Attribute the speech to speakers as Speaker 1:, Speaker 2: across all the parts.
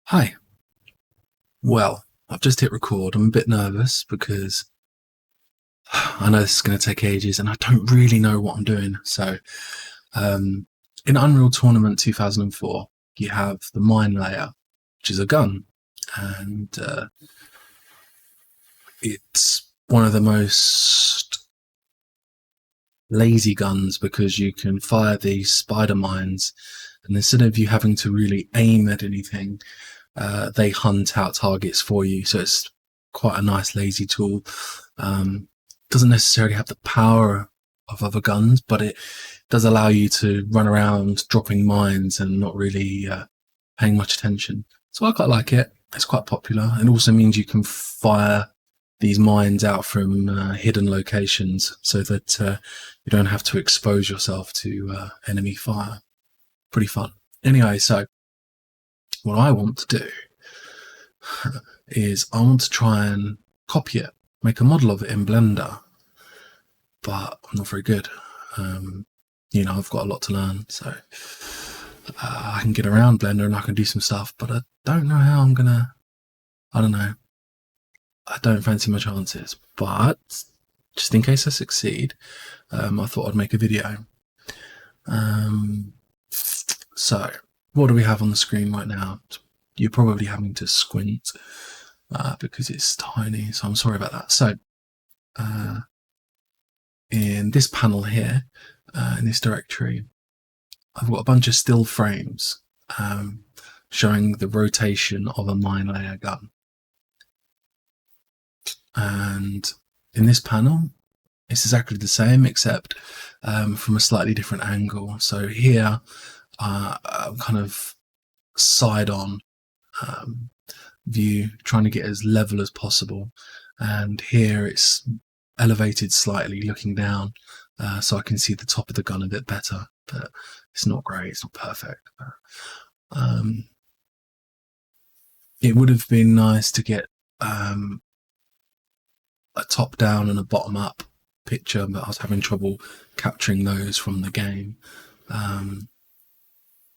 Speaker 1: Hi. Well, I've just hit record. I'm a bit nervous because I know this is going to take ages and I don't really know what I'm doing. In Unreal Tournament 2004, you have the Mine Layer, which is a gun, and it's one of the most lazy guns because you can fire these spider mines, and instead of you having to really aim at anything, they hunt out targets for you. So it's quite a nice lazy tool. Doesn't necessarily have the power of other guns, but it does allow you to run around dropping mines and not really paying much attention. So I quite like it. It's quite popular. It also means you can fire these mines out from hidden locations so that you don't have to expose yourself to enemy fire. Pretty fun. Anyway, so what I want to do is I want to try and copy it, make a model of it in Blender, but I'm not very good. I've got a lot to learn, so I can get around Blender and I can do some stuff, but I don't know how I'm gonna. I don't know. I don't fancy my chances, but just in case I succeed, I thought I'd make a video. So what do we have on the screen right now? You're probably having to squint because it's tiny, so I'm sorry about that. So in this panel here, in this directory, I've got a bunch of still frames showing the rotation of a mine layer gun. And in this panel, it's exactly the same, except from a slightly different angle. So here, I'm kind of side-on view, trying to get as level as possible. And here it's elevated slightly, looking down, so I can see the top of the gun a bit better. But it's not great, it's not perfect. But, it would have been nice to get a top down and a bottom up picture, but I was having trouble capturing those from the game.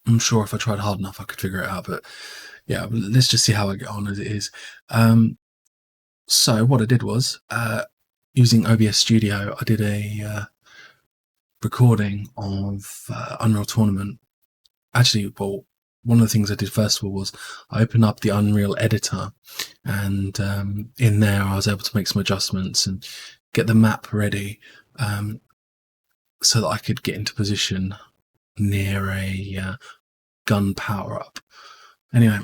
Speaker 1: I'm sure if I tried hard enough I could figure it out, but yeah, let's just see how I get on as it is. So what I did was, using OBS Studio, I did a recording of Unreal Tournament. Actually, well, one of the things I did first of all was I opened up the Unreal editor, and in there I was able to make some adjustments and get the map ready so that I could get into position near a gun power-up. Anyway,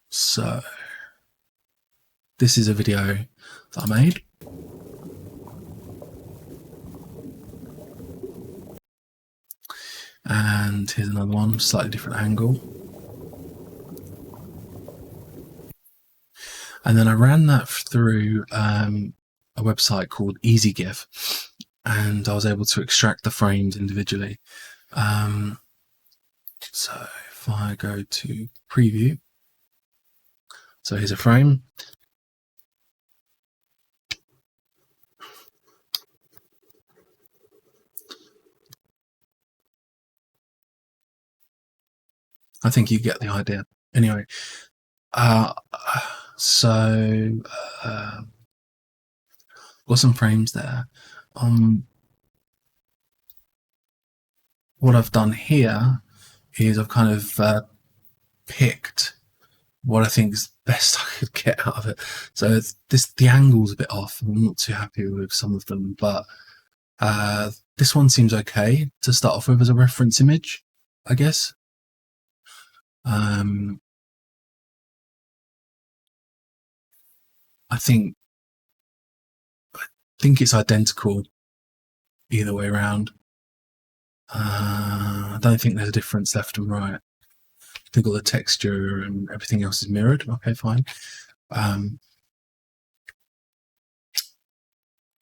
Speaker 1: so this is a video that I made. And here's another one, slightly different angle. And then I ran that through a website called EasyGIF, and I was able to extract the frames individually. So if I go to preview, so here's a frame. I think you get the idea. Anyway, got some frames there. What I've done here is I've kind of picked what I think is best I could get out of it. So the angle's a bit off. I'm not too happy with some of them, but this one seems okay to start off with as a reference image, I guess. I think it's identical either way around. I don't think there's a difference left and right. I think all the texture and everything else is mirrored. Okay, fine.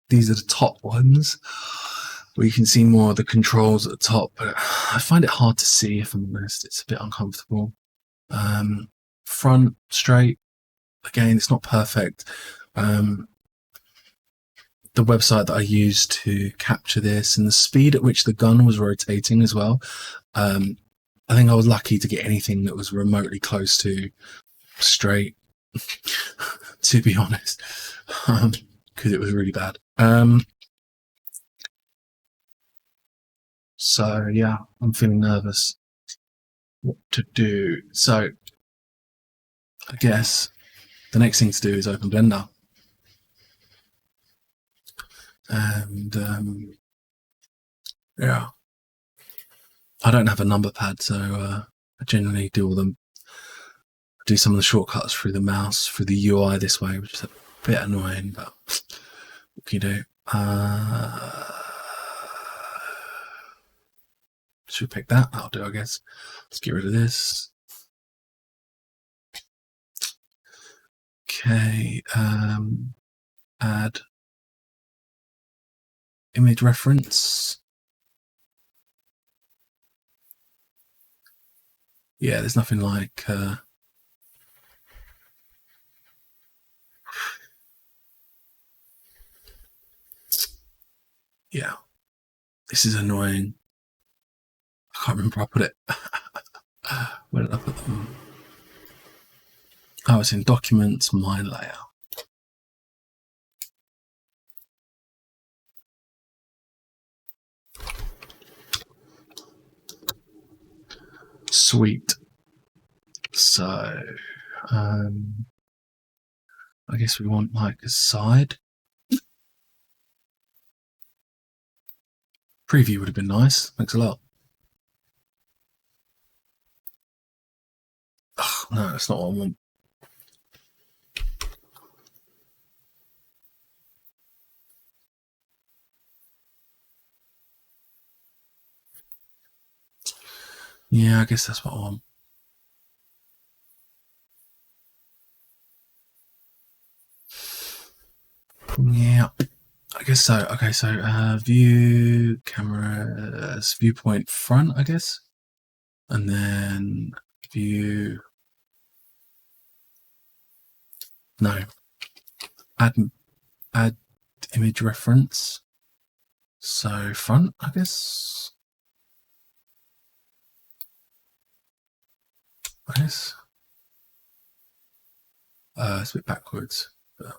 Speaker 1: These are the top ones where you can see more of the controls at the top, but I find it hard to see, if I'm honest. It's a bit uncomfortable. Front, straight, again, it's not perfect. The website that I used to capture this and the speed at which the gun was rotating as well, I think I was lucky to get anything that was remotely close to straight, to be honest, because it was really bad. So yeah, I'm feeling nervous. What to do? So I guess the next thing to do is open Blender, and yeah, I don't have a number pad, so I generally do some of the shortcuts through the mouse, through the UI this way, which is a bit annoying, but what can you do? Should we pick that? That'll do, I guess. Let's get rid of this. Okay, add image reference. Yeah, there's nothing like yeah, this is annoying. I can't remember where I put it. Where did I put them? Oh, it's in Documents, My Layout. Sweet. So, I guess we want like a side. Preview would have been nice. Thanks a lot. Oh, no, that's not what I want. Yeah, I guess that's what I want. Yeah, I guess so. Okay, so view, cameras, viewpoint front, I guess. And then view. No. Add image reference. So front, I guess. It's a bit backwards, but that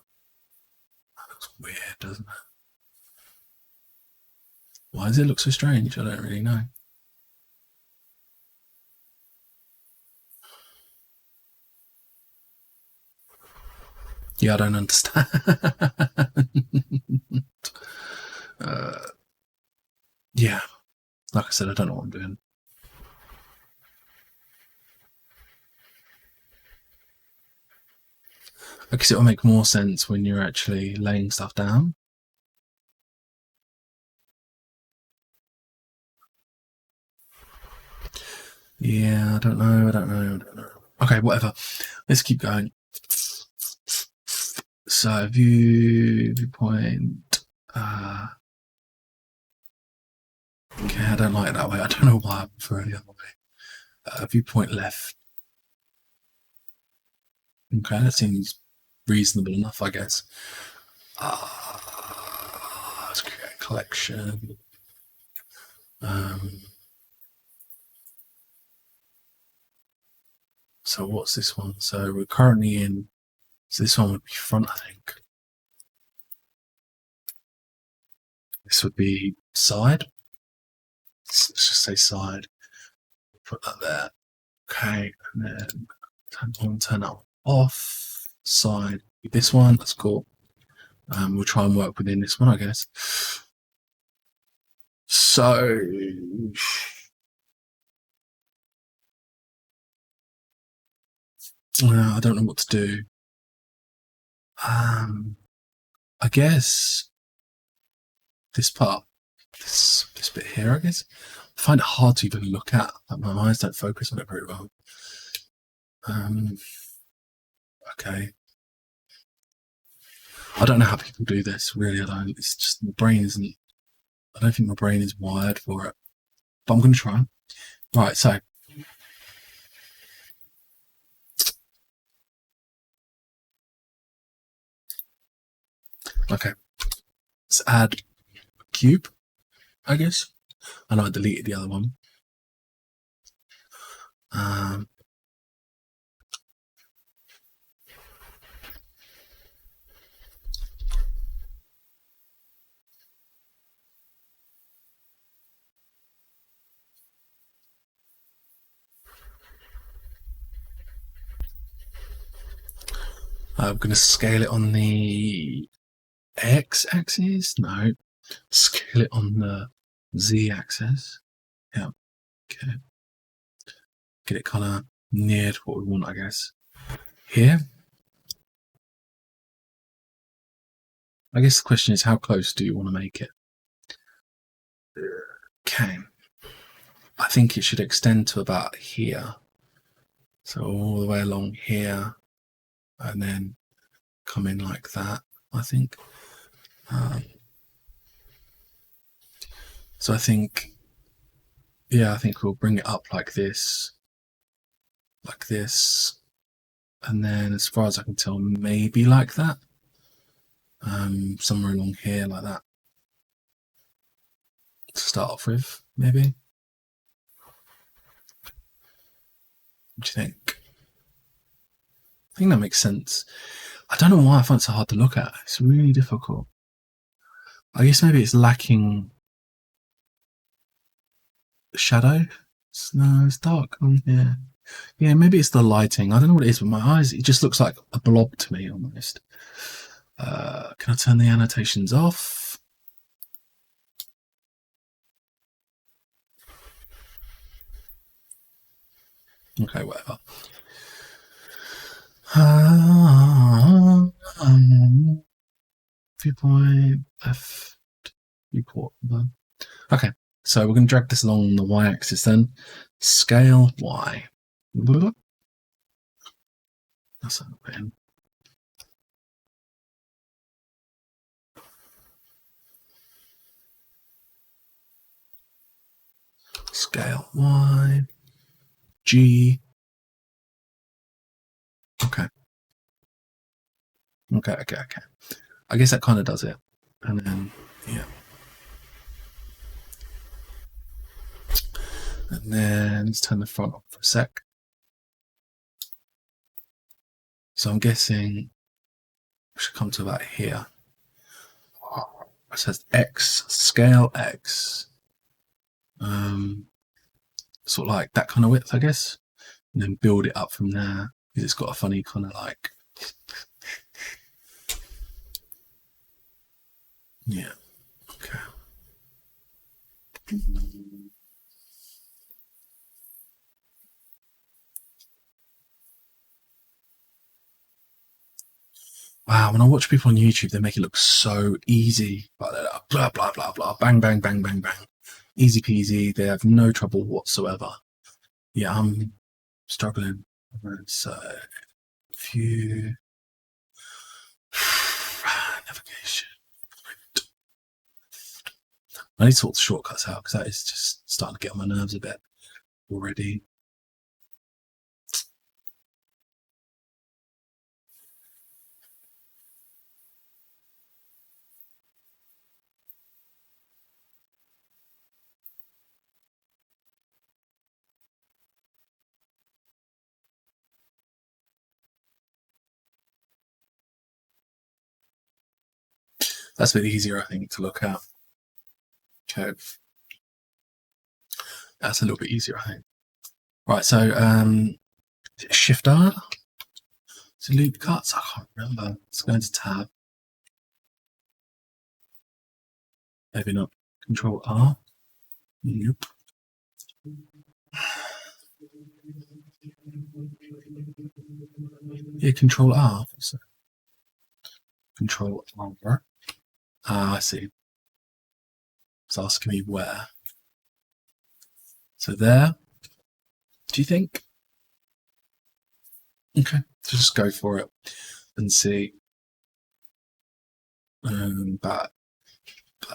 Speaker 1: looks weird, doesn't it? Why does it look so strange? I don't really know. Yeah, I don't understand. Yeah, like I said, I don't know what I'm doing. I guess it'll make more sense when you're actually laying stuff down. Yeah, I don't know. Okay, whatever. Let's keep going. So viewpoint. Okay, I don't like it that way. I don't know why I prefer the other way. Viewpoint left. Okay, that seems reasonable enough, I guess. Let's create a collection. So what's this one? So we're currently in. So this one would be front, I think. This would be side. Let's just say side. Put that there. Okay, and then turn on, turn that off. Side. This one. That's cool. We'll try and work within this one, I guess. So I don't know what to do. I guess this part, this bit here, I guess. I find it hard to even look at. Like my eyes don't focus on it very well. Okay. I don't know how people do this, really. I don't. It's just my brain isn't. I don't think my brain is wired for it. But I'm going to try. Right, so. Okay. Let's add a cube, I guess. I know I deleted the other one. I'm going to scale it on the x-axis. No, scale it on the z-axis. Yeah. Okay. Get it kind of near to what we want, I guess. Here. I guess the question is, how close do you want to make it? Okay. I think it should extend to about here. So all the way along here, and then come in like that, I think. So I think, yeah, I think we'll bring it up like this, and then as far as I can tell, maybe like that. Somewhere along here like that. To start off with, maybe. What do you think? I think that makes sense. I don't know why I find it so hard to look at. It's really difficult. I guess maybe it's lacking shadow. No, it's dark on here. Yeah, maybe it's the lighting. I don't know what it is with my eyes. It just looks like a blob to me almost. Can I turn the annotations off? Okay, whatever. Viewpoint left, viewport. Okay, so we're going to drag this along the y-axis then. Scale y. That's a pen. Scale y. G. Okay. Okay. I guess that kind of does it. And then, yeah. And then let's turn the front up for a sec. So I'm guessing we should come to about here. It says X, scale X. Sort of like that kind of width, I guess. And then build it up from there. Because it's got a funny kind of like, yeah, okay. Wow, when I watch people on YouTube, they make it look so easy. Like blah, blah, blah, blah, bang, bang, bang, bang, bang. Easy peasy. They have no trouble whatsoever. Yeah, I'm struggling. So, view, navigation. I need to sort the shortcuts out because that is just starting to get on my nerves a bit already. That's a bit easier, I think, to look at. Okay. That's a little bit easier, I think. Right, so Shift R to loop cuts. I can't remember. Let's go into tab. Maybe not. Control R. Yep. Yeah, Control R. So, Control R. Ah, I see. It's asking me where. So there. Do you think? Okay, so just go for it and see. But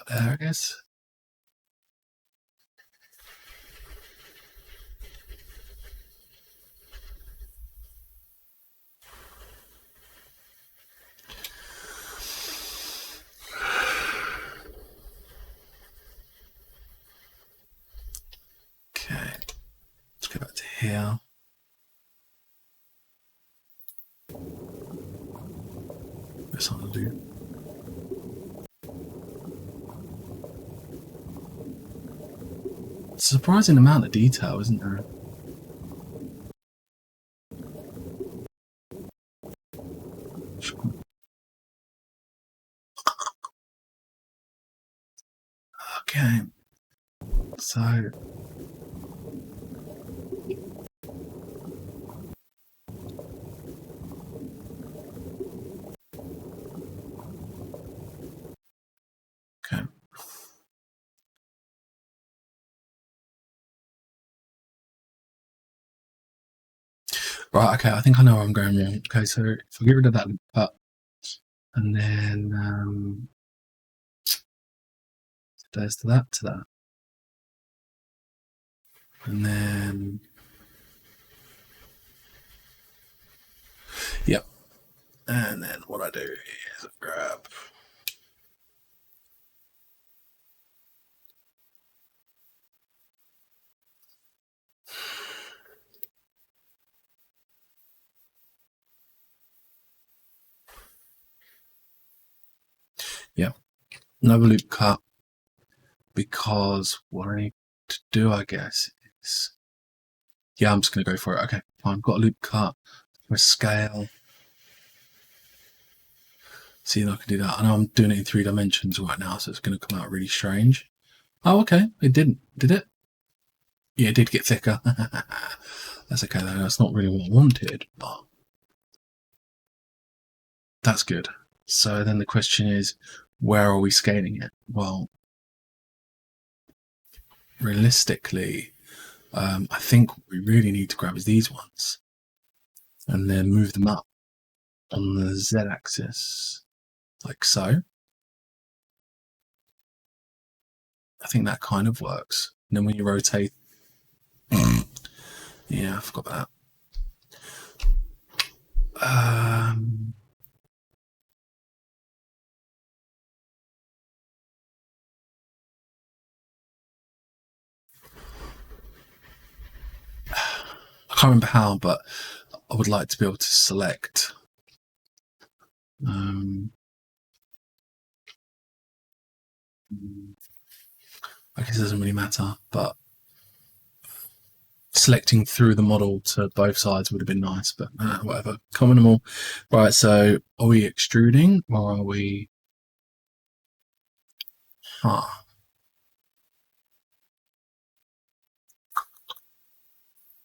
Speaker 1: there, I guess. Okay, let's go back to here. Let's undo. It's a surprising amount of detail, isn't there? Okay, so okay. Right, okay, I think I know where I'm going wrong. Okay, so if I get rid of that cut, and then there's to that, and then yep, and then what I do is grab. Yep, another loop cut, because what I need to do, I guess, is yeah, I'm just gonna go for it. Okay, fine. Got a loop cut for a scale. See if I can do that. I know I'm doing it in 3 dimensions right now, so it's going to come out really strange. Oh, okay. It didn't. Did it? Yeah, it did get thicker. That's okay, though. That's not really what I wanted, but that's good. So then the question is, where are we scaling it? Well, realistically, I think what we really need to grab is these ones and then move them up on the z-axis, like so. I think that kind of works. And then when you rotate, yeah, I forgot about that. I can't remember how, but I would like to be able to select I guess it doesn't really matter, but selecting through the model to both sides would have been nice, but whatever. Common them all. Right, so are we extruding or are we...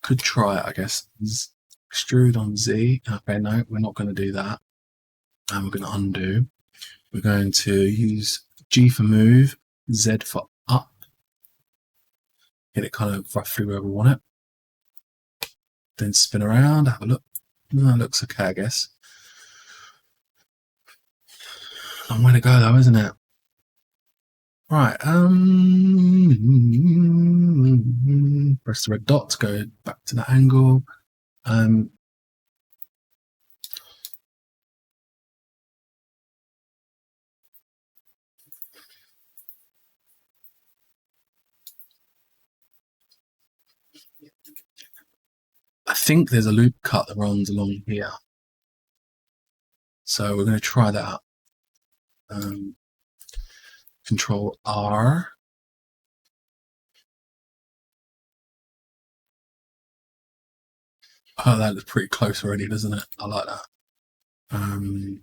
Speaker 1: Could try it, I guess. Extrude on Z. Okay, no, we're not going to do that. And we're going to undo. We're going to use G for move, Z for up. Get it kind of roughly where we want it. Then spin around, have a look. That looks okay, I guess. Long way to go though, isn't it? Right, press the red dot to go back to the angle. I think there's a loop cut that runs along here. So we're going to try that out. Control R. Oh, that looks pretty close already, doesn't it? I like that. And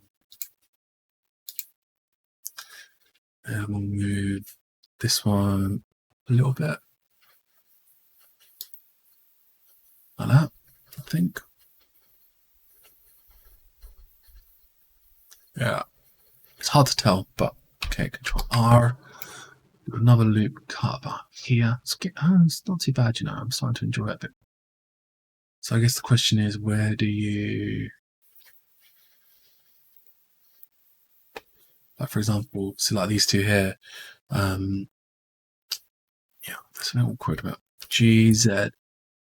Speaker 1: we'll move this one a little bit. Like that, I think. Yeah, it's hard to tell, but okay, Control R. Another loop cut about here. It's not too bad, you know. I'm starting to enjoy it a bit. So I guess the question is, where do you, like for example, see like these two here. Yeah, that's a bit awkward, but G, Z,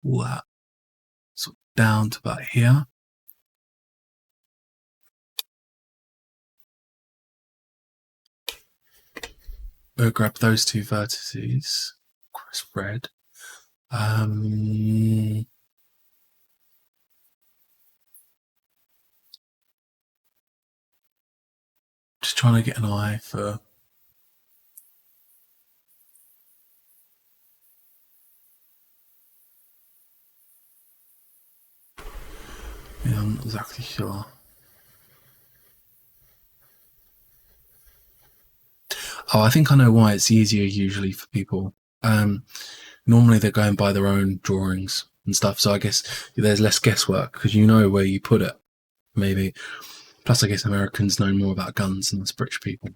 Speaker 1: all that. So down to about here. We'll grab those two vertices, press red. Just trying to get an eye for. Yeah, I'm not exactly sure. Oh, I think I know why it's easier usually for people. Normally they're going by their own drawings and stuff, so I guess there's less guesswork because you know where you put it, maybe. Plus, I guess Americans know more about guns than us British people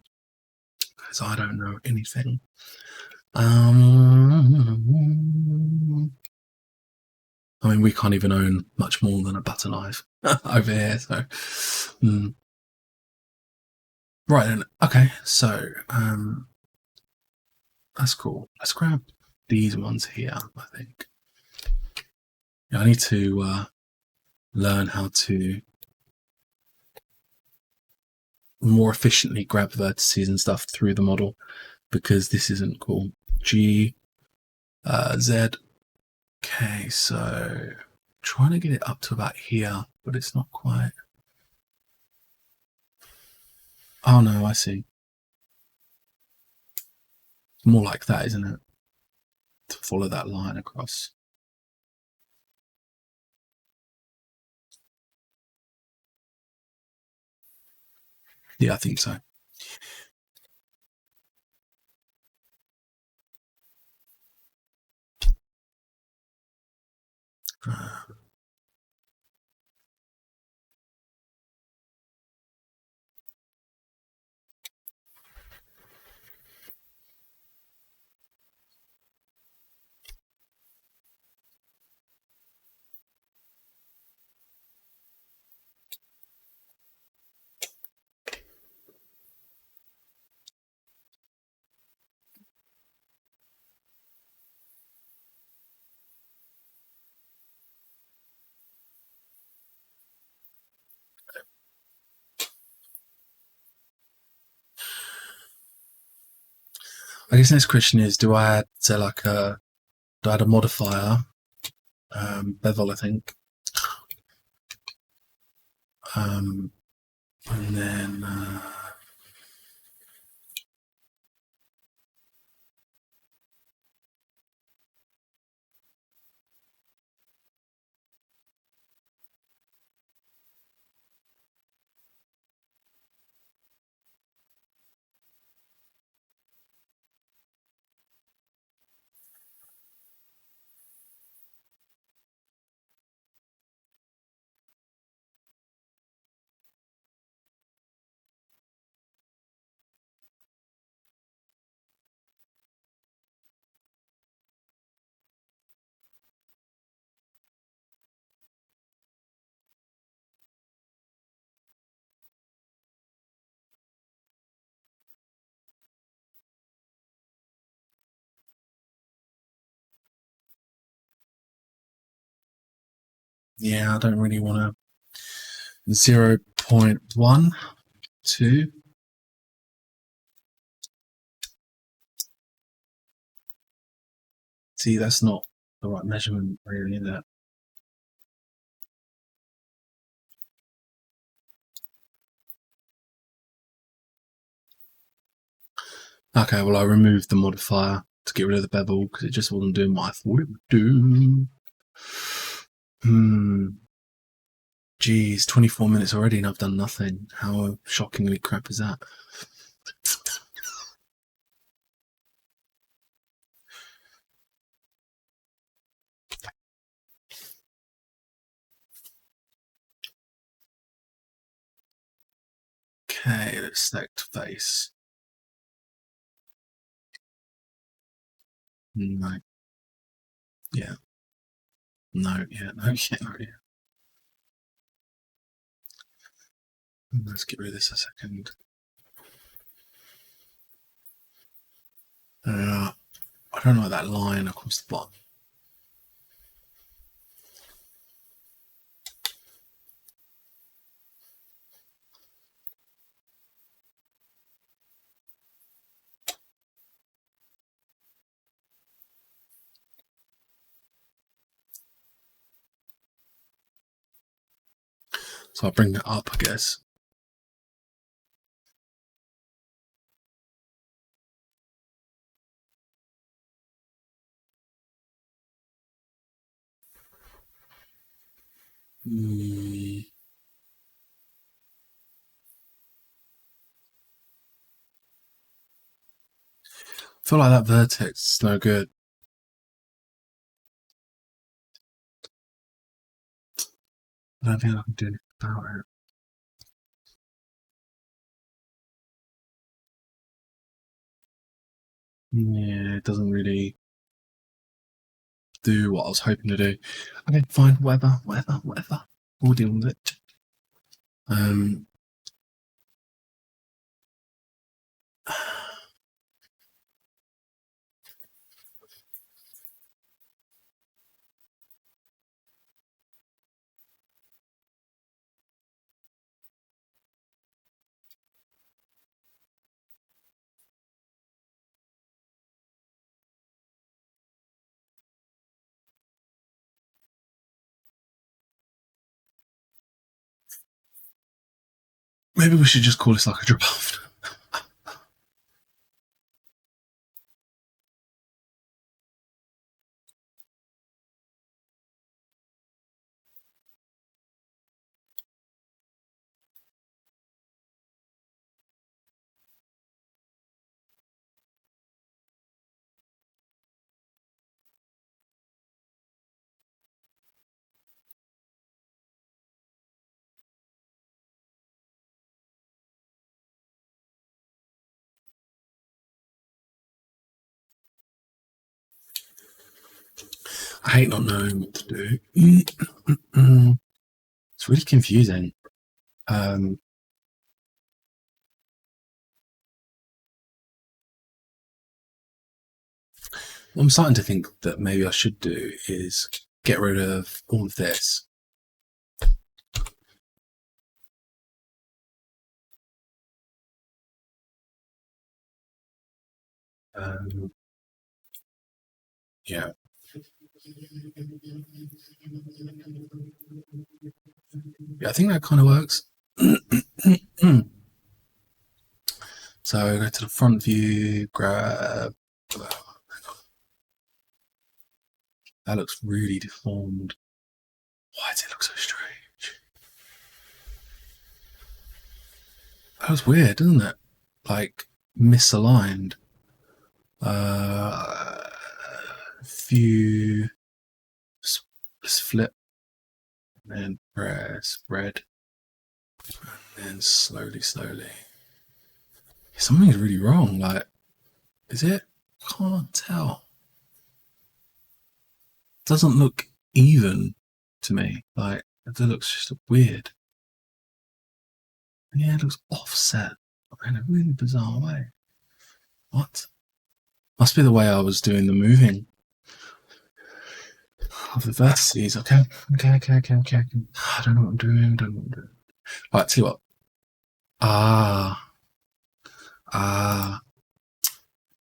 Speaker 1: because I don't know anything. I mean, we can't even own much more than a butter knife over here, so. Right then, okay, so that's cool. Let's grab these ones here, I think. Yeah, I need to learn how to more efficiently grab vertices and stuff through the model because this isn't cool. G, Z. Okay, so trying to get it up to about here, but it's not quite. Oh no, I see. More like that, isn't it? To follow that line across. Yeah, I think so. I guess the next question is: do I add a modifier, bevel, I think, and then yeah, I don't really want to 0.12. See, that's not the right measurement, really, is it? Okay, well, I removed the modifier to get rid of the bevel because it just wasn't doing what I thought it would do. Geez, 24 minutes already and I've done nothing. How shockingly crap is that? Okay, let's select face. No. Yeah. No, yeah, no, yeah, no, yeah. Let's get rid of this a second. I don't like that line across the bottom. So I'll bring that up, I guess. I feel like that vertex is no good. I don't think I can do anything about it. Yeah, it doesn't really do what I was hoping to do. Okay, fine, whatever. We'll deal with it. Um, maybe we should just call this like a draft. I hate not knowing what to do. It's really confusing. Um, what I'm starting to think that maybe I should do is get rid of all of this. Um, yeah. Yeah, I think that kind of works. So go to the front view, grab. That looks really deformed. Why does it look so strange? That was weird, isn't it? Like misaligned. Uh, view, let's flip, and then press red, and then slowly. Something's really wrong. Like, is it? Can't tell. Doesn't look even to me. Like, it looks just weird. Yeah, it looks offset in a really bizarre way. What? Must be the way I was doing the moving of the vertices. Okay. I don't know what I'm doing. Right, tell you what. Ah.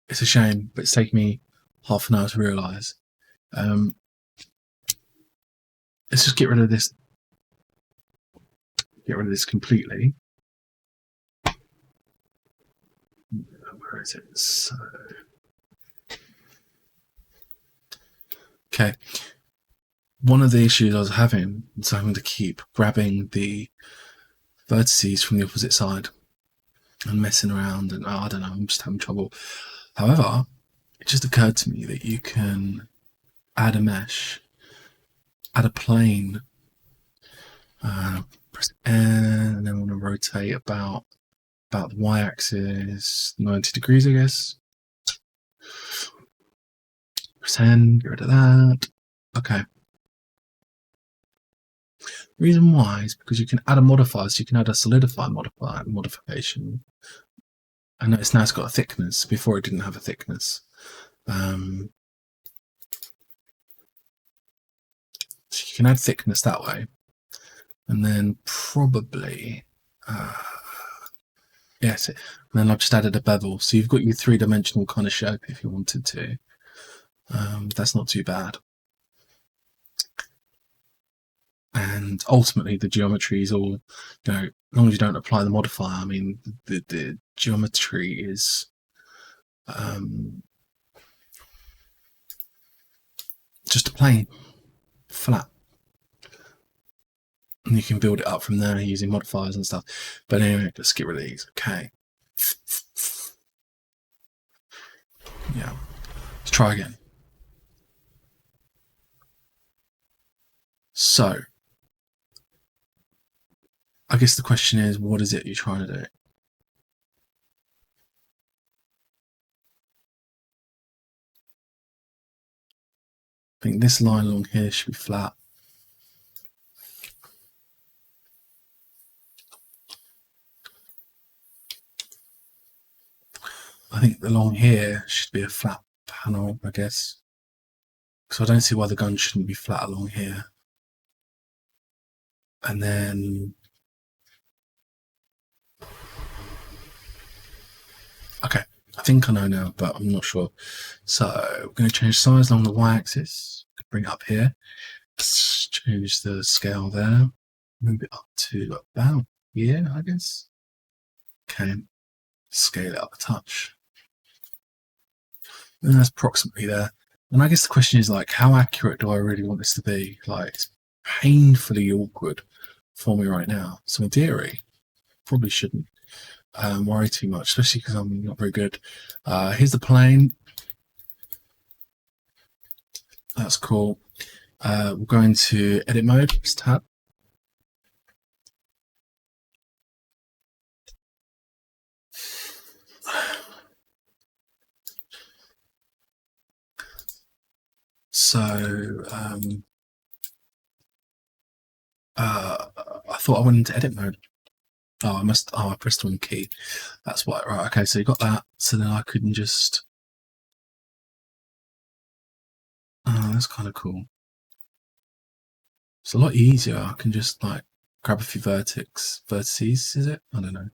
Speaker 1: It's a shame, but it's taken me half an hour to realise. Let's just get rid of this. Get rid of this completely. Where is it? So, okay. One of the issues I was having is having to keep grabbing the vertices from the opposite side and messing around, and I don't know, I'm just having trouble. However, it just occurred to me that you can add a mesh, add a plane, press N, and then I want to rotate about the y-axis 90 degrees, I guess. Press N, get rid of that. Okay. The reason why is because you can add a modifier, so you can add a solidify modification. I notice now it's got a thickness. Before it didn't have a thickness. So you can add thickness that way. And then probably, yes, and then I've just added a bevel. So you've got your three-dimensional kind of shape if you wanted to. That's not too bad. And ultimately, the geometry is all, as long as you don't apply the modifier, I mean, the geometry is just a plane, flat. And you can build it up from there using modifiers and stuff. But anyway, let's get rid of these. Okay. Yeah. Let's try again. So, I guess the question is, what is it you're trying to do? I think this line along here should be flat. I think along here should be a flat panel, I guess. So I don't see why the gun shouldn't be flat along here. And then... Okay, I think I know now, but I'm not sure. So we're going to change size along the y-axis. Bring it up here. Let's change the scale there. Move it up to about here, I guess. Okay, scale it up a touch. And that's approximately there. And I guess the question is, like, how accurate do I really want this to be? Like, it's painfully awkward for me right now. So in theory, probably shouldn't worry too much, especially because I'm not very good. Here's the plane. That's cool. We'll go into edit mode, tab. So I thought I went into edit mode. Oh, I pressed the wrong key. That's why. Right. Okay. So you got that. So then I couldn't just. Oh, that's kind of cool. It's a lot easier. I can just like grab a few vertices. Is it? I don't know.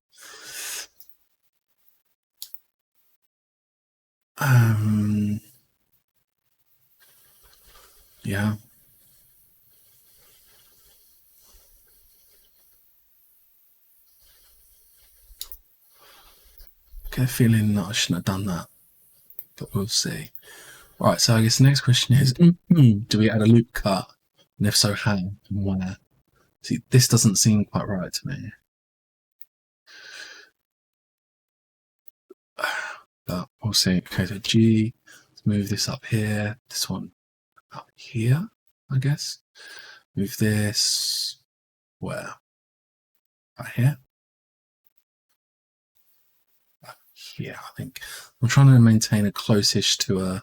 Speaker 1: Yeah. Get a feeling that I shouldn't have done that, but we'll see. Right, so I guess the next question is, do we add a loop cut? And if so, how and where? See, this doesn't seem quite right to me. But we'll see. Okay, so G, let's move this up here. This one up here, I guess. Move this, where? Right here? Here, I think. I'm trying to maintain a close-ish to a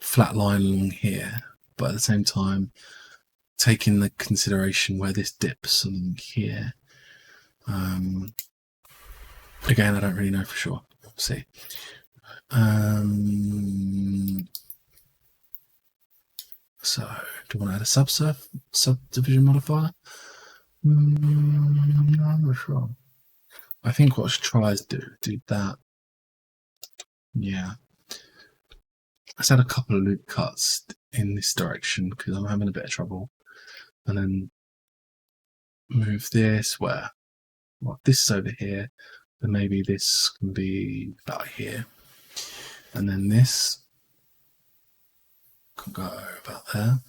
Speaker 1: flat line along here, but at the same time, taking the consideration where this dips along here. Again, I don't really know for sure. We'll see. So, do you want to add a subdivision modifier? I'm not sure. I think what I should try is do that. Yeah. Let's add a couple of loop cuts in this direction because I'm having a bit of trouble. And then move this where? Well, this is over here. Then maybe this can be about here. And then this can go about there.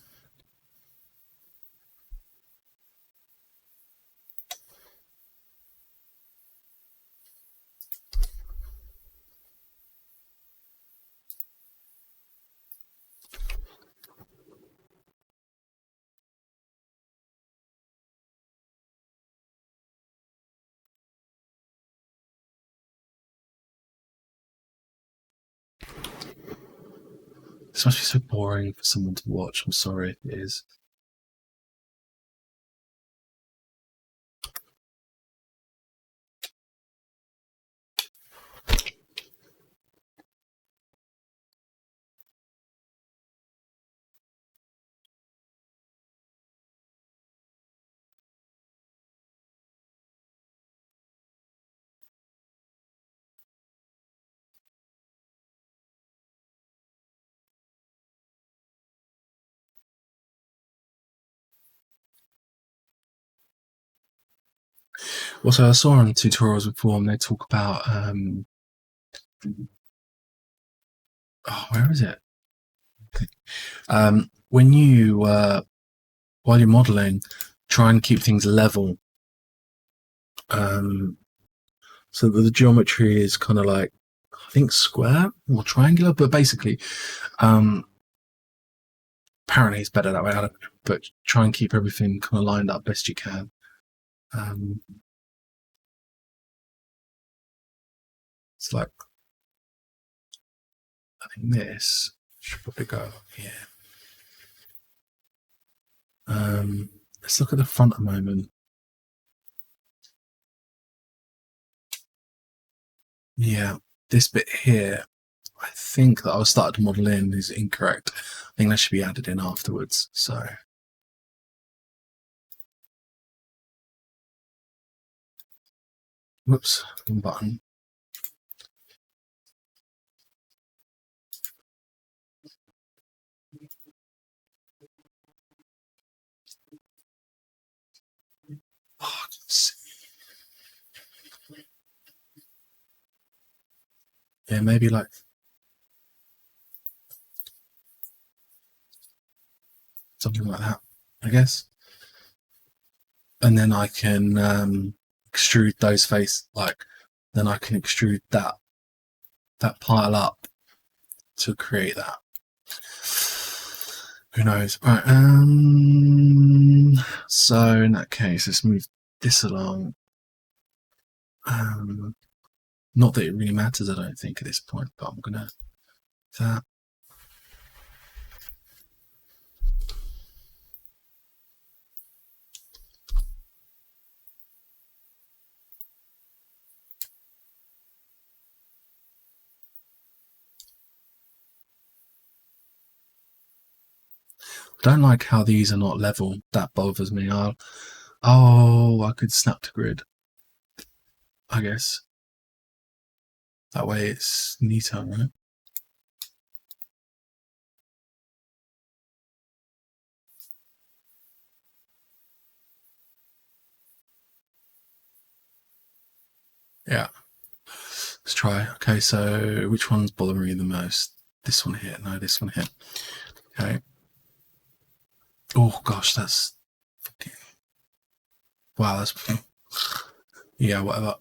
Speaker 1: This must be so boring for someone to watch. I'm sorry if it is. Also, I saw on tutorials before and they talk about where is it? When you while you're modeling, try and keep things level. So that the geometry is kind of like, I think, square or triangular, but basically, apparently it's better that way. I don't know, but try and keep everything kind of lined up best you can. It's like, I think this should probably go here. Let's look at the front a moment. Yeah, this bit here, I think that I started to model in is incorrect. I think that should be added in afterwards. So whoops, wrong button. Oh, I can see. Yeah, maybe like something like that, I guess. And then I can extrude those face, like then I can extrude that pile up to create that. Who knows? Right. So in that case, let's move this along. Not that it really matters, I don't think, at this point, but I'm gonna that. I don't like how these are not level. That bothers me. Oh, I could snap to grid, I guess. That way it's neater, right? Yeah. Let's try. Okay, so which one's bothering you the most? This one here. No, this one here. Okay. Oh gosh, that's wow. That's yeah. Whatever.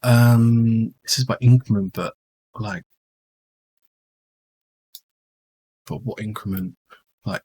Speaker 1: This is by increment, but like, but what increment? Like,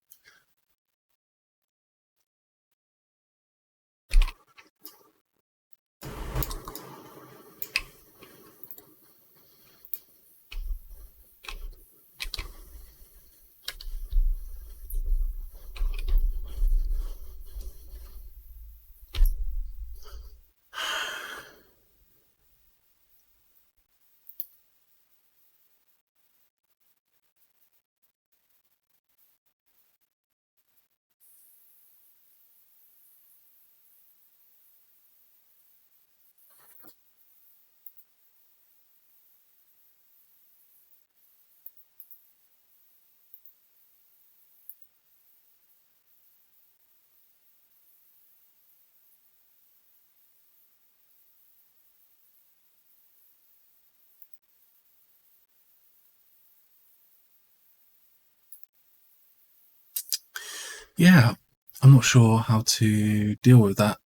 Speaker 1: yeah. I'm not sure how to deal with that.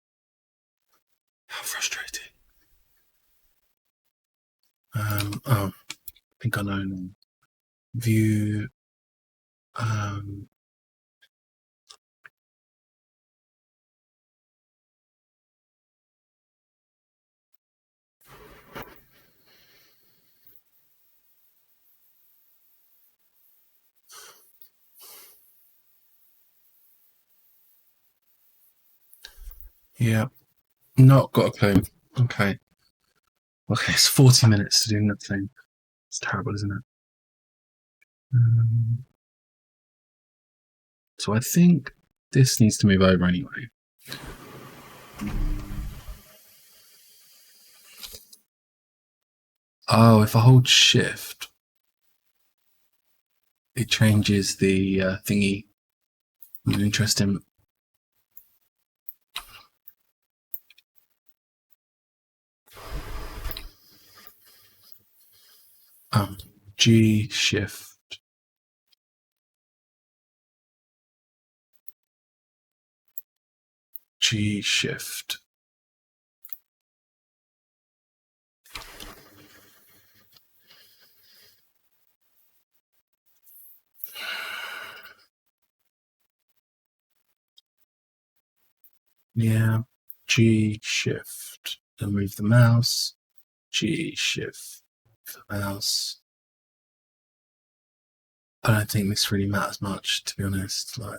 Speaker 1: How frustrating. Oh, I think I know now. View. Yeah. Not got a clue. Okay. Okay, it's 40 minutes to do nothing. It's terrible, isn't it? So I think this needs to move over anyway. Oh, if I hold shift, it changes the thingy. Interesting. G shift. G shift. Yeah, G shift. Then move the mouse. G shift the mouse. I don't think this really matters much, to be honest. Like,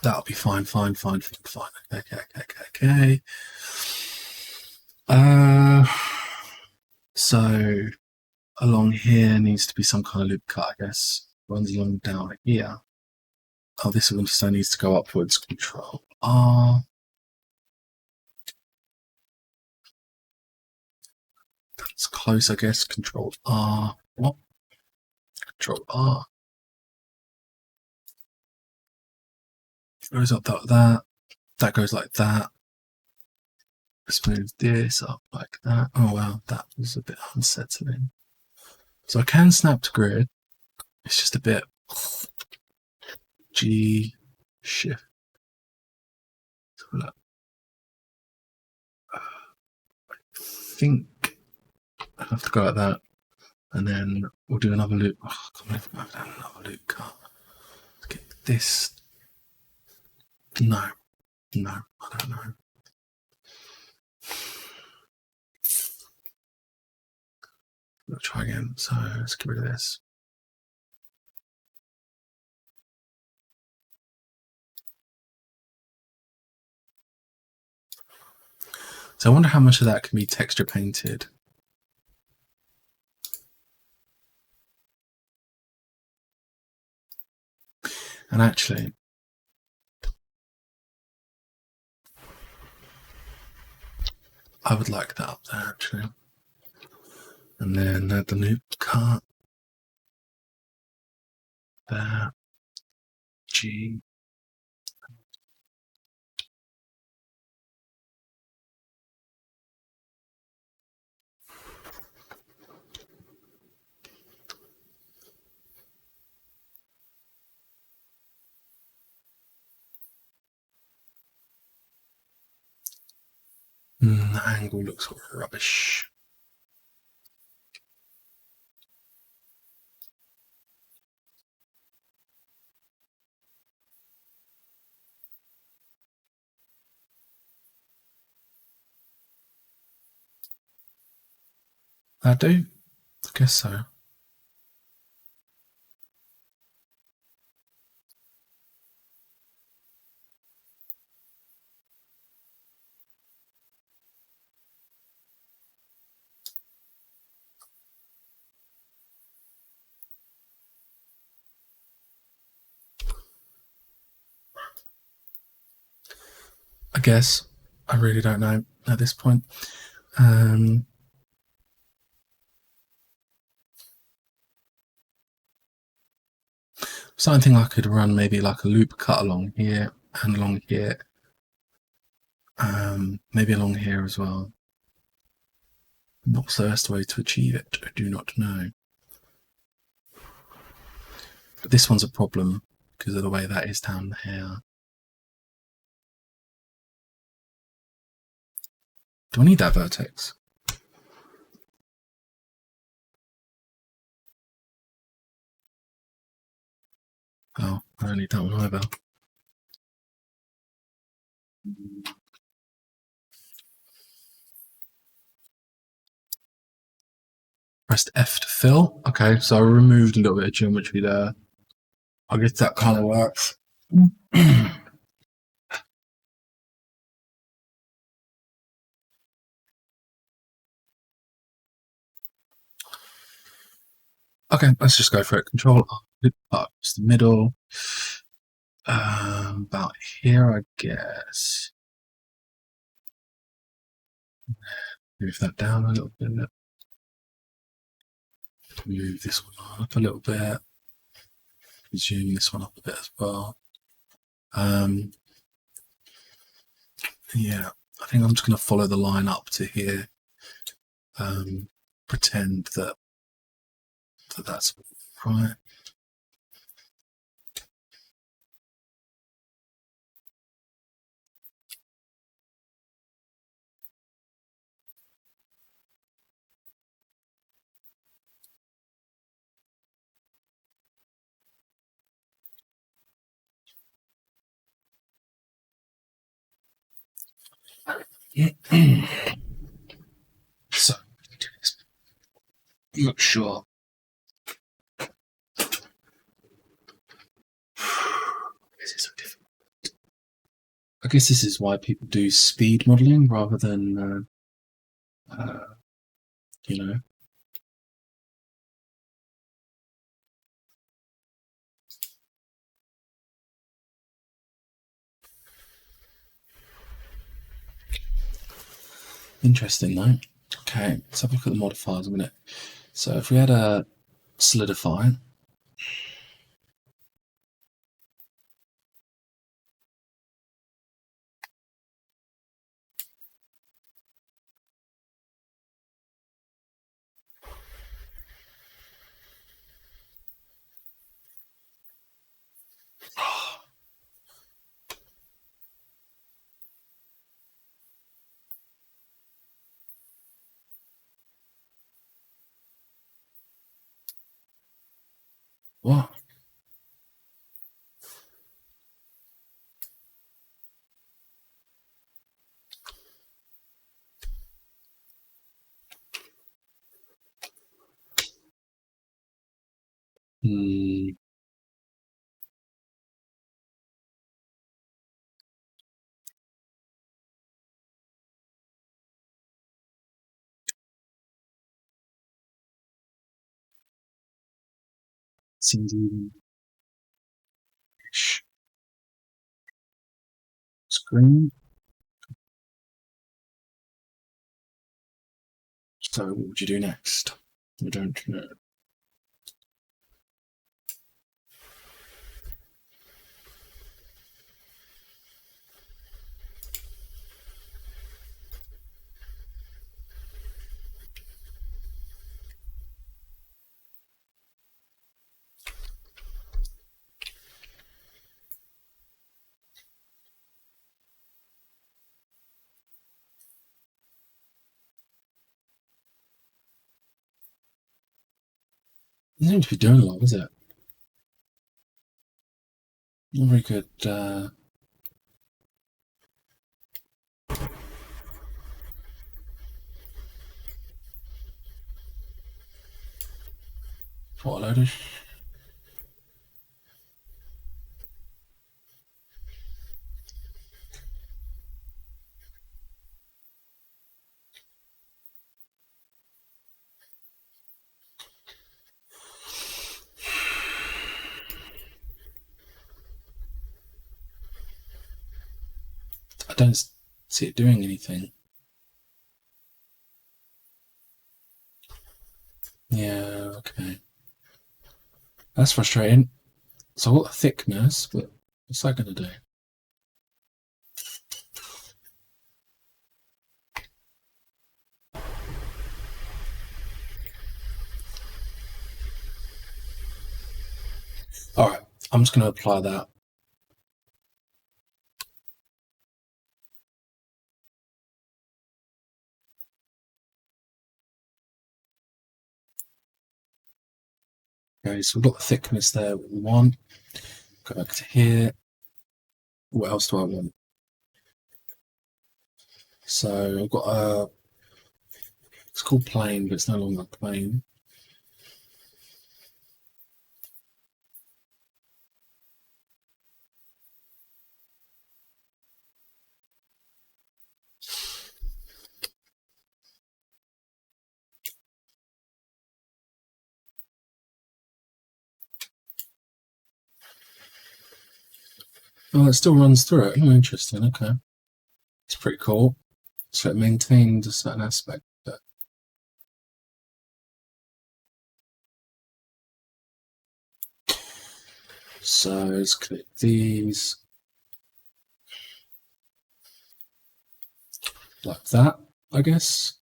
Speaker 1: that'll be fine. Okay. So along here needs to be some kind of loop cut, I guess. Runs along down here. Oh, this one still needs to go upwards. Control R. That's close, I guess. Control R. What? Control R. Goes up like that. That goes like that. Let's move this up like that. Oh wow, that was a bit unsettling. So I can snap to grid. It's just a bit G shift. I think I have to go like that, and then we'll do another loop. Oh, I can't believe I've done another loop cut. Let's get this. No, I don't know. We'll try again. So let's get rid of this. So I wonder how much of that can be texture painted. And actually, I would like that up there actually. And then add the loop cut. There. G. The angle looks rubbish. I do? I guess so. I guess. I really don't know at this point. Something I could run maybe like a loop cut along here and along here. Maybe along here as well. What's the best way to achieve it? I do not know. But this one's a problem because of the way that is down here. Do I need that vertex? Oh, I don't need that one either. Pressed F to fill. Okay, so I removed a little bit of geometry there. I guess that kind of works. Okay, let's just go for it. Control R, up to the middle. About here, I guess. Move that down a little bit. Move this one up a little bit. Zoom this one up a bit as well. Yeah, I think I'm just going to follow the line up to here. Pretend that that's right. So, I'm not sure. This is so difficult. I guess this is why people do speed modeling rather than, you know. Interesting, though. Okay, let's have a look at the modifiers a minute. So if we had a solidify, what? Hmm. Seems even screen. So what would you do next? I don't know. Doesn't seem to be doing a lot, is it? Not very good. Photo loaders. I don't see it doing anything. Yeah, okay. That's frustrating. So I've got a thickness, but what's that going to do? All right, I'm just going to apply that. Okay, so we've got the thickness there, what we want. Go back to here. What else do I want? So I've got a, it's called plane, but it's no longer plane. Oh, it still runs through it. Oh, interesting. Okay. It's pretty cool. So it maintains a certain aspect. So let's click these like that, I guess.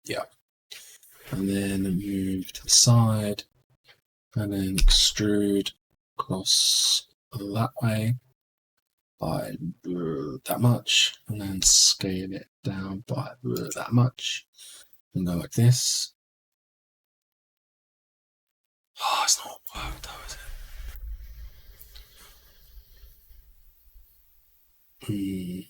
Speaker 1: Yeah. And then move to the side and then extrude across that way by that much and then scale it down by that much and go like this. Oh, it's not worked though, is it? Hmm.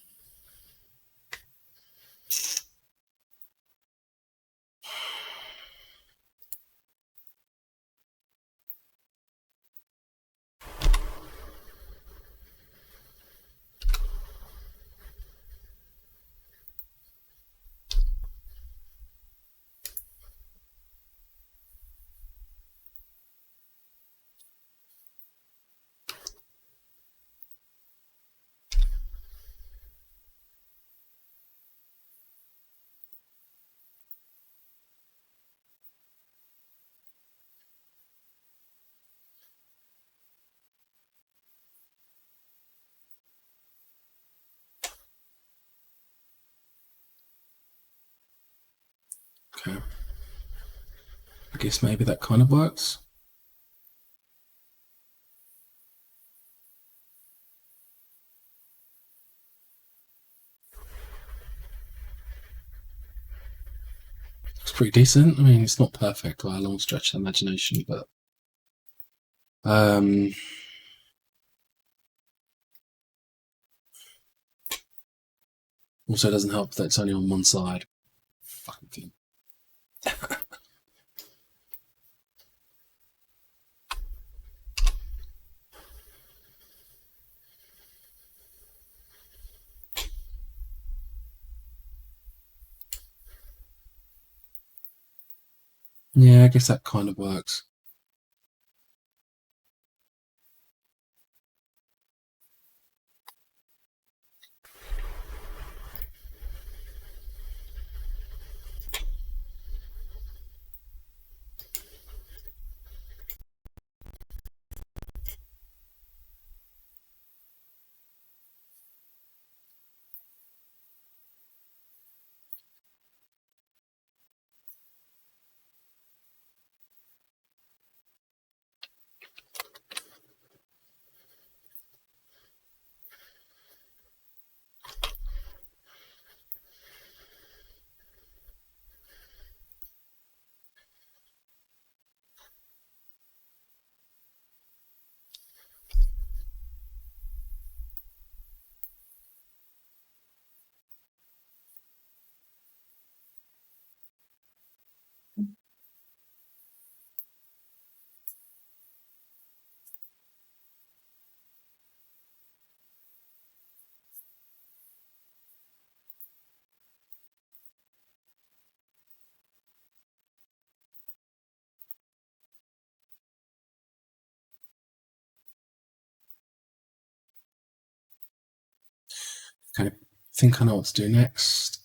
Speaker 1: Okay. I guess maybe that kind of works. It's pretty decent. I mean, it's not perfect by a long stretch of the imagination, but also doesn't help that it's only on one side. Fucking thing. Yeah, I guess that kind of works. Okay, I think I know what to do next.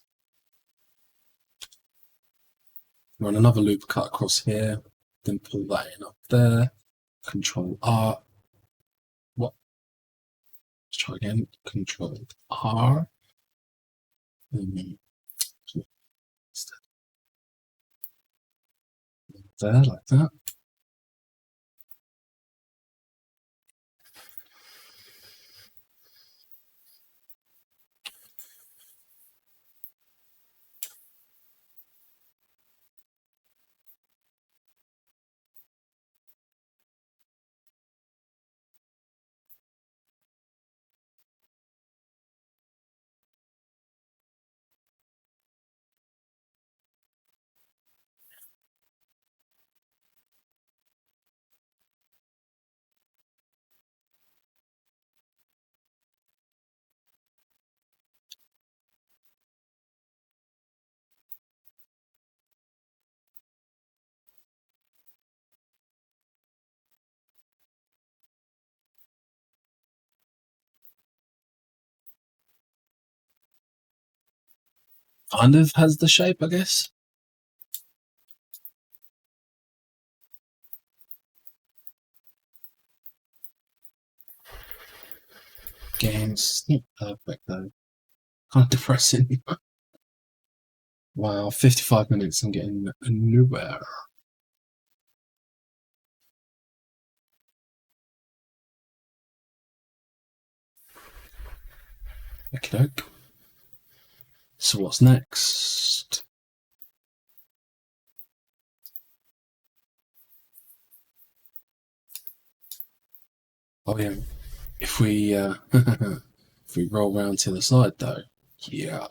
Speaker 1: Run another loop cut across here, then pull that in up there. Control R. What? Let's try again. Control R. There, like that. Kind of has the shape, I guess. Game's not perfect though. Kind of depressing. Wow, 55 minutes and getting nowhere. Okie doke. So what's next? Oh yeah, if we If we roll round to the side though, yeah.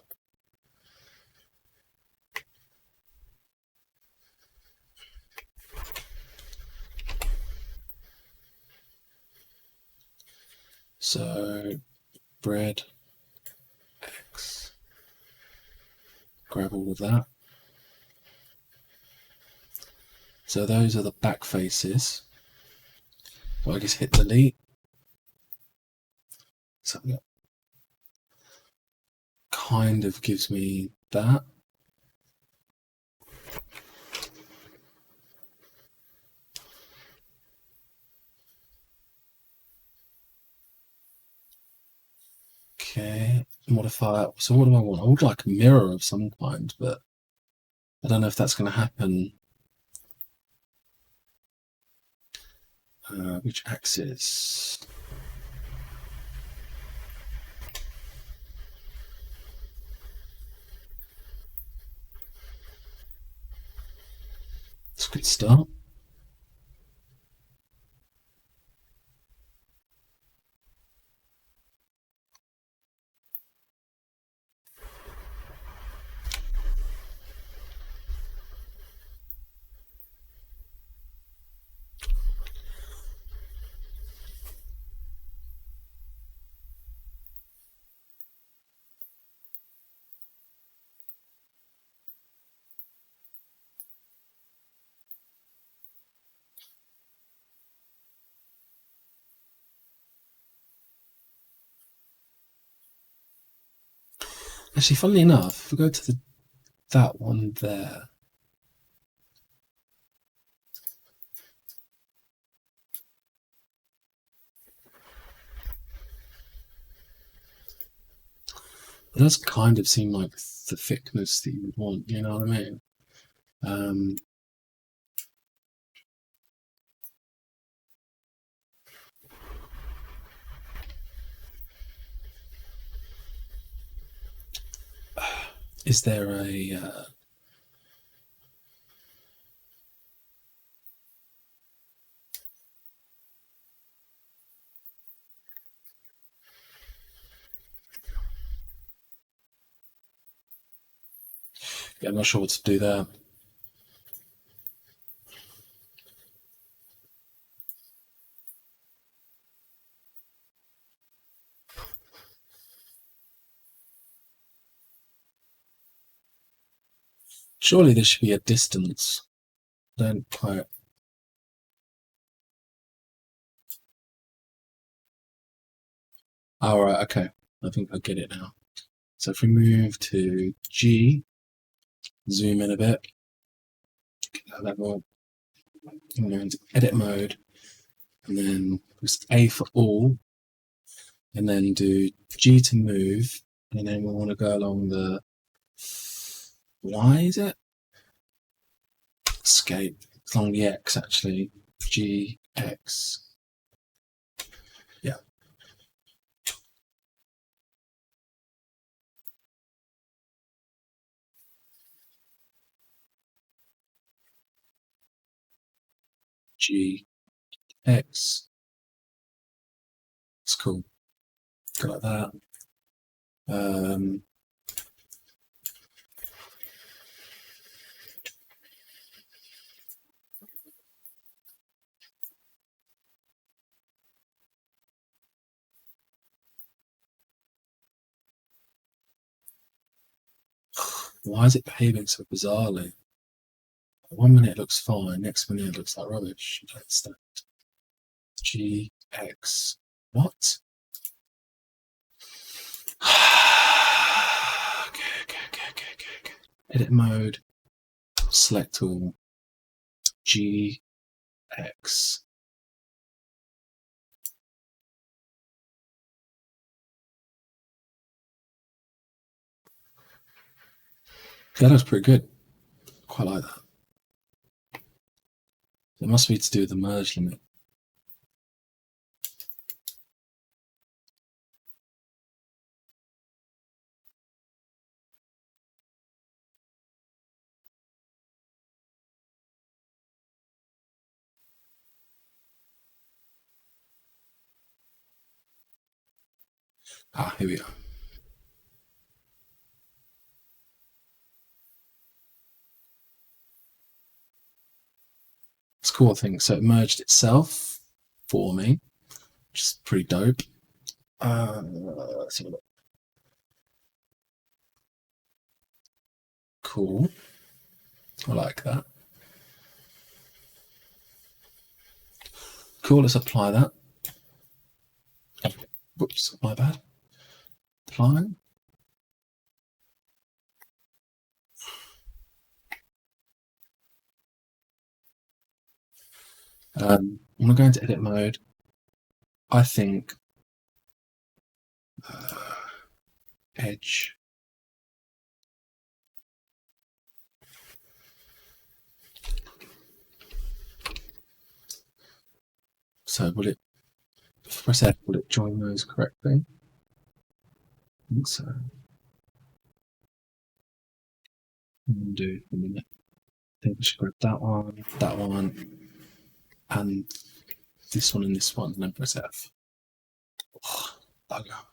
Speaker 1: So bread X. Grab all of that. So those are the back faces. So I just hit delete. So that kind of gives me that. Okay, modify it. So what do I want? I would like a mirror of some kind, but I don't know if that's going to happen. Which axis? It's a good start. Actually, funnily enough, if we go to that one there, it does kind of seem like the thickness that you would want, you know what I mean? Is there a yeah, I'm not sure what to do there. Surely there should be a distance. Don't quite. All right, okay. I think I get it now. So if we move to G, zoom in a bit, get that level, and go into edit mode, and then just A for all, and then do G to move, and then we want to go along the Y, is it? Escape. It's along the X actually. G, X. Yeah. G, X. It's cool. Go like that. Why is it behaving so bizarrely? 1 minute it looks fine, next minute it looks like rubbish. I don't understand. G, X. What? Okay. Edit mode, select all, G, X. That looks pretty good. Quite like that. It must be to do with the merge limit. Ah, here we are. It's cool, I think. So it merged itself for me, which is pretty dope. Let's have a look. Cool. I like that. Cool, let's apply that. Whoops, my bad. Apply. I'm going to go into edit mode. I think edge. So will it, if I press F, will it join those correctly? I think so. Undo for a minute. I think I should grab that one, and this one and this one, and then press F. Oh, bugger.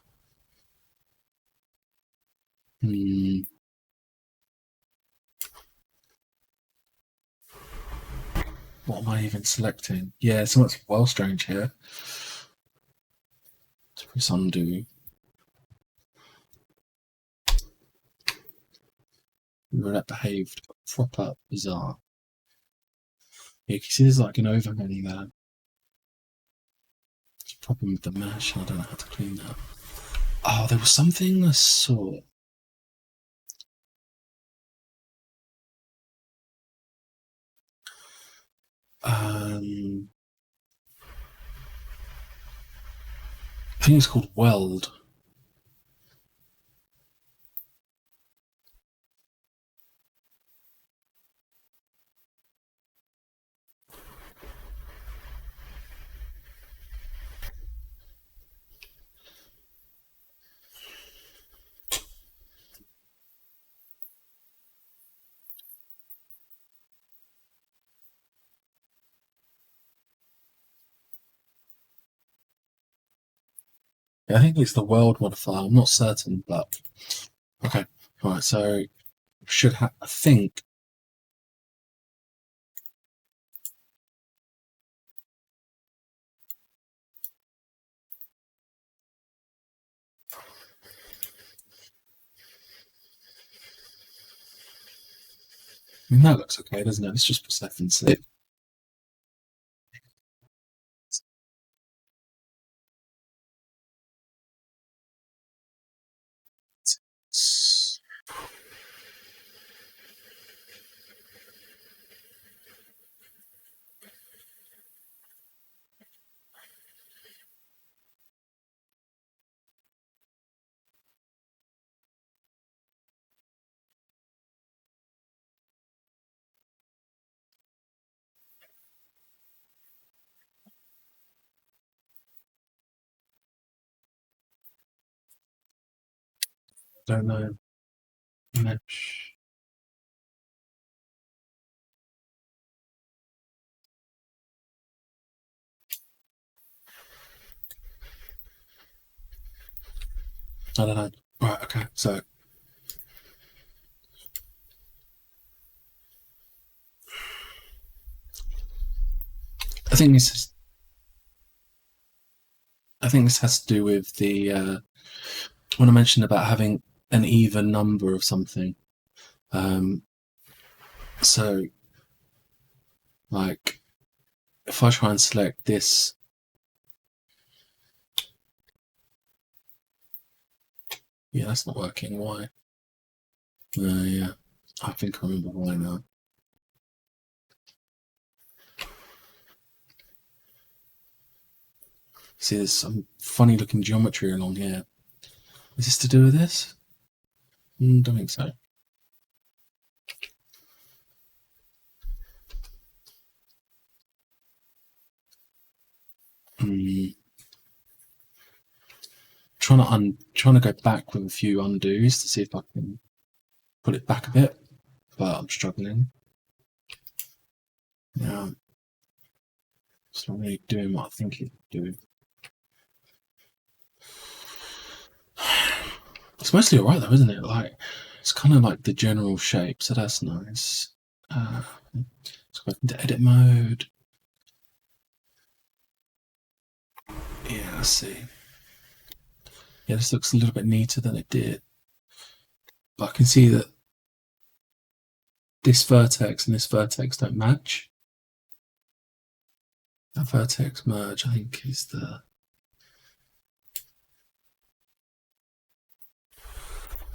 Speaker 1: What am I even selecting? Yeah, something's well strange here. To press undo. That behaved proper bizarre. Yeah, you can see there's like an overhang there. There's a problem with the mesh, and I don't know how to clean that. Oh, there was something I saw. I think it's called Weld. Yeah, I think it's the Weld modifier. I'm not certain, but okay. All right, so should have. I think. I mean, that looks okay, doesn't it? Let's just press F and see. Don't know. Mesh. I don't know. Right, okay, so I think this has to do with the when I mentioned about having an even number of something. So like if I try and select this, yeah, that's not working. Why? Yeah, I think I remember why now. See, there's some funny looking geometry along here. Is this to do with this? Don't think so. Trying to go back with a few undos to see if I can put it back a bit, but I'm struggling. Yeah, it's not really doing what I think it's doing. It's mostly alright though, isn't it? Like, it's kind of like the general shape, so that's nice. Let's go into edit mode. Yeah, let's see. Yeah, this looks a little bit neater than it did. But I can see that this vertex and this vertex don't match. That vertex merge, I think, is the...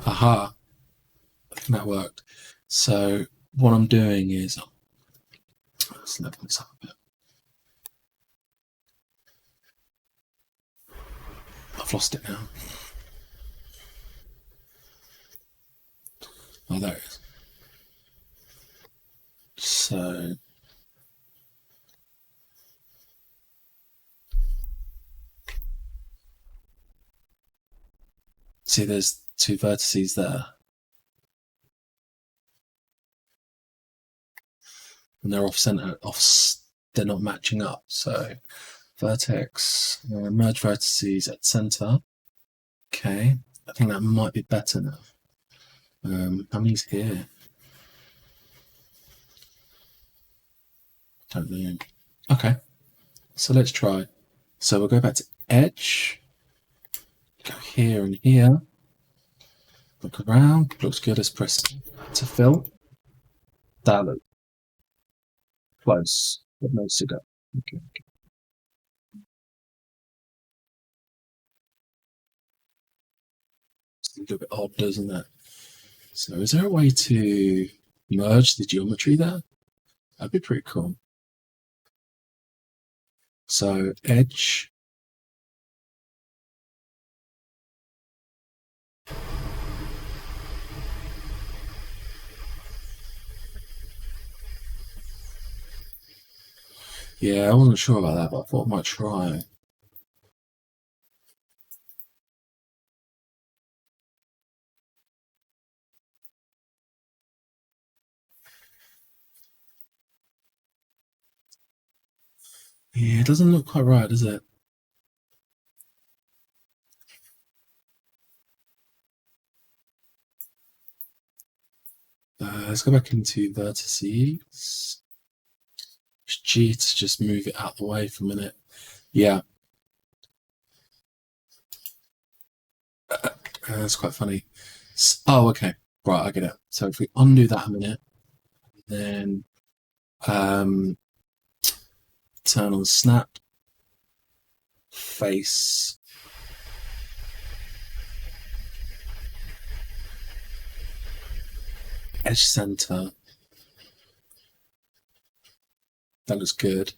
Speaker 1: Aha! I think that worked. So what I'm doing is... Let's level this up a bit. I've lost it now. Oh, there it is. So... See, there's two vertices there. And they're off-center, they're not matching up. So vertex, merge vertices at center. Okay, I think that might be better now. How many's here? Don't know. Okay, so let's try. So we'll go back to edge, go here and here, look around, looks good. Let's press to fill. That looks close, but no cigar. Okay. It's a little bit odd, doesn't it? So is there a way to merge the geometry there? That'd be pretty cool. So edge. Yeah, I wasn't sure about that, but I thought I might try. Yeah, it doesn't look quite right, does it? Let's go back into vertices. G to just move it out the way for a minute. Yeah. That's quite funny. Oh, okay. Right, I get it. So if we undo that a minute, then turn on snap, face, edge center. That looks good.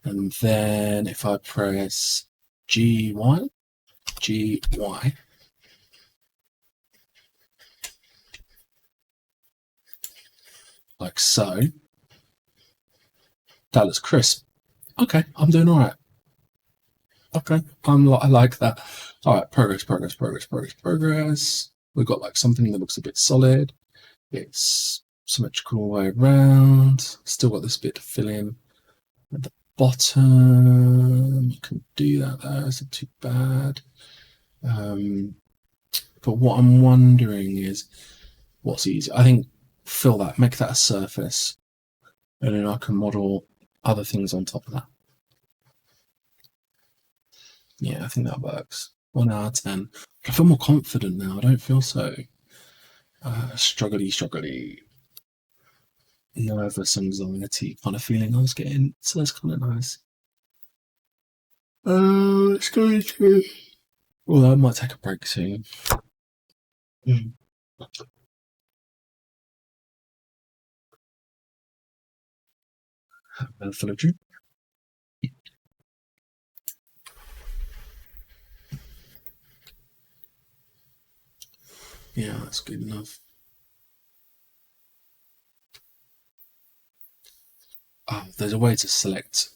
Speaker 1: And then if I press GY, like so, that looks crisp. Okay, I'm doing all right. Okay, I like that. All right, progress. We've got like something that looks a bit solid. It's symmetrical all the way around. Still got this bit to fill in at the bottom. You can do that there, it's not too bad. But what I'm wondering is what's easier. I think fill that, make that a surface, and then I can model other things on top of that. Yeah, I think that works. 1 out of 10. I feel more confident now. I don't feel so struggly, nervous anxiety kind of feeling I was getting. So that's kind of nice. Let's go into... Well, I might take a break soon. Full of drink. Yeah, that's good enough. Oh, there's a way to select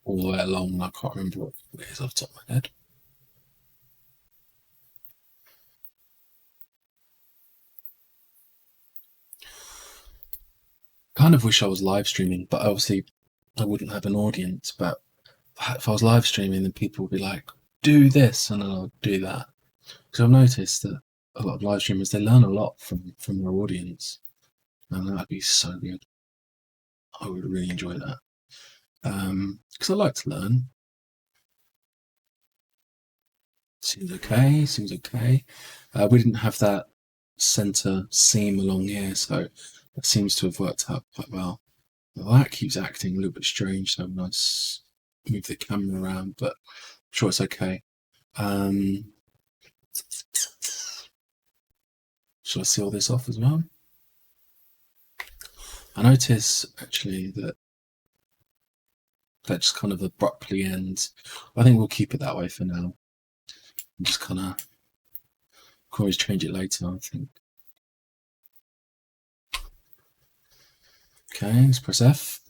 Speaker 1: all the way along, and I can't remember what it is off the top of my head. Kind of wish I was live streaming, but obviously I wouldn't have an audience. But if I was live streaming, then people would be like, do this, and then I'll do that. Because I've noticed that a lot of live streamers, they learn a lot from their audience, and that'd be so good. I would really enjoy that, because I like to learn. Seems okay. Seems okay. We didn't have that center seam along here, so that seems to have worked out quite well. Well, that keeps acting a little bit strange, so I'm going to move the camera around, but I'm sure it's okay. Shall I seal this off as well? I notice actually that just kind of abruptly ends. I think we'll keep it that way for now. And just kind of can always change it later, I think. Okay, let's press F.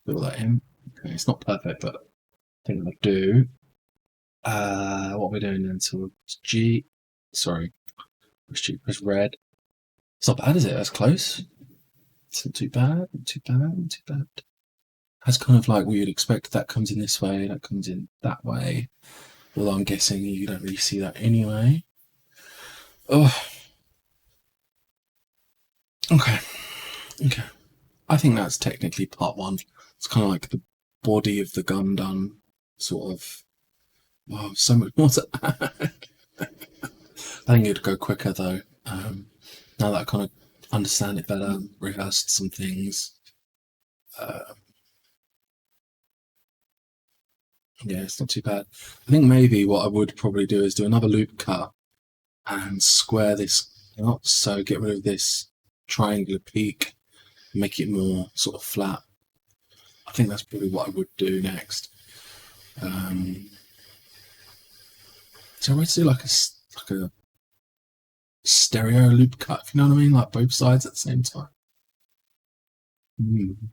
Speaker 1: Fill that in. Okay, it's not perfect, but I think I'll do. What we're doing then? So G. Sorry, press red. It's not bad, is it? That's close. It's not too bad. Not too bad. Not too bad. That's kind of like what you'd expect. That comes in this way. That comes in that way. Although I'm guessing you don't really see that anyway. Oh. Okay. Okay. I think that's technically part one. It's kind of like the body of the gun done, sort of. Wow, so much more to add. I think it'd go quicker though. Now that I kind of understand it better, rehearsed some things. Yeah, it's not too bad. I think maybe what I would probably do is do another loop cut and square this out. So get rid of this triangular peak, make it more sort of flat. I think that's probably what I would do next. So I would do like a stereo loop cut, if you know what I mean, like both sides at the same time.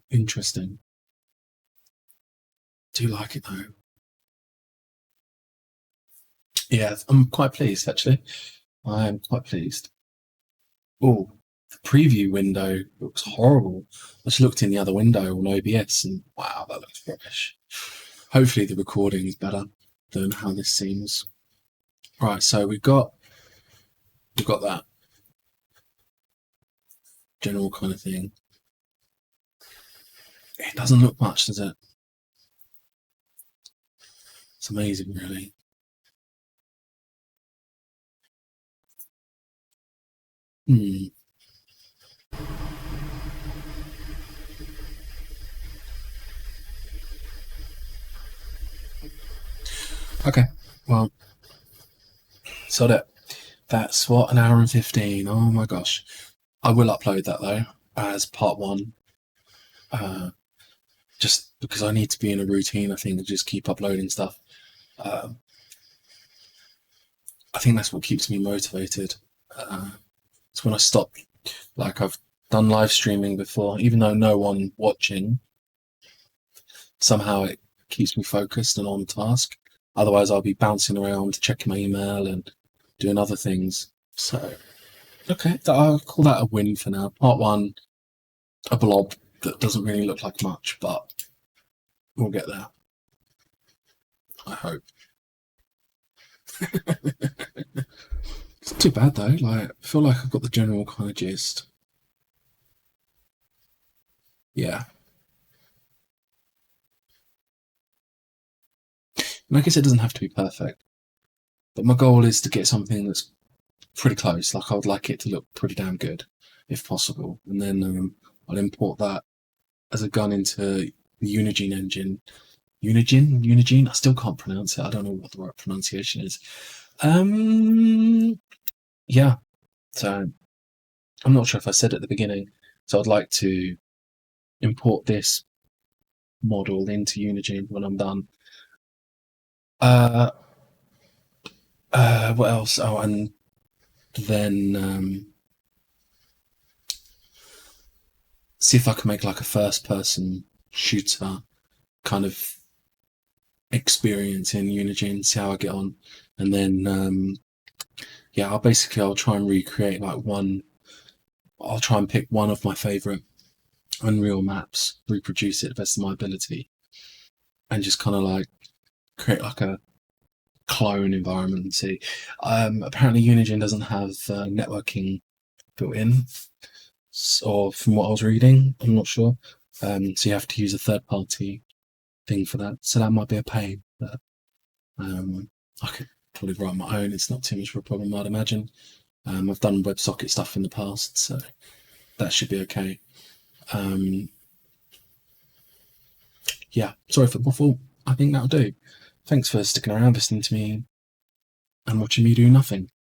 Speaker 1: Interesting. Do like it though. Yeah, I'm quite pleased actually. I am quite pleased. Oh, the preview window looks horrible. I just looked in the other window on OBS and wow, that looks rubbish. Hopefully the recording is better than how this seems. Right, so we've got that general kind of thing. It doesn't look much, does it? It's amazing, really. Okay, well, so that's what, an hour and 15. Oh my gosh. I will upload that though as part one. Just because I need to be in a routine, I think, and just keep uploading stuff. I think that's what keeps me motivated. It's when I stop, like I've done live streaming before, even though no one watching, somehow it keeps me focused and on task. Otherwise I'll be bouncing around, checking my email and doing other things. So, okay, I'll call that a win for now. Part one, a blob that doesn't really look like much, but we'll get there. I hope. It's not too bad though. Like, I feel like I've got the general kind of gist. Yeah. And I guess it doesn't have to be perfect, but my goal is to get something that's pretty close. Like I would like it to look pretty damn good, if possible, and then I'll import that as a gun into the Unigine engine. Unigine? I still can't pronounce it. I don't know what the right pronunciation is. Yeah. So I'm not sure if I said at the beginning. So I'd like to import this model into Unigine when I'm done. What else? Oh, and then see if I can make like a first-person shooter kind of experience in Unigine, see how I get on, and then yeah, I'll try and recreate like I'll try and pick one of my favorite Unreal maps, reproduce it to the best of my ability, and just kind of like create like a clone environment. See, apparently Unigine doesn't have networking built in, or from what I was reading, I'm not sure. So you have to use a third party thing for that. So that might be a pain. But I could probably write my own. It's not too much of a problem, I'd imagine. I've done WebSocket stuff in the past, so that should be okay. Yeah, sorry for the waffle. I think that'll do. Thanks for sticking around, listening to me, and watching me do nothing.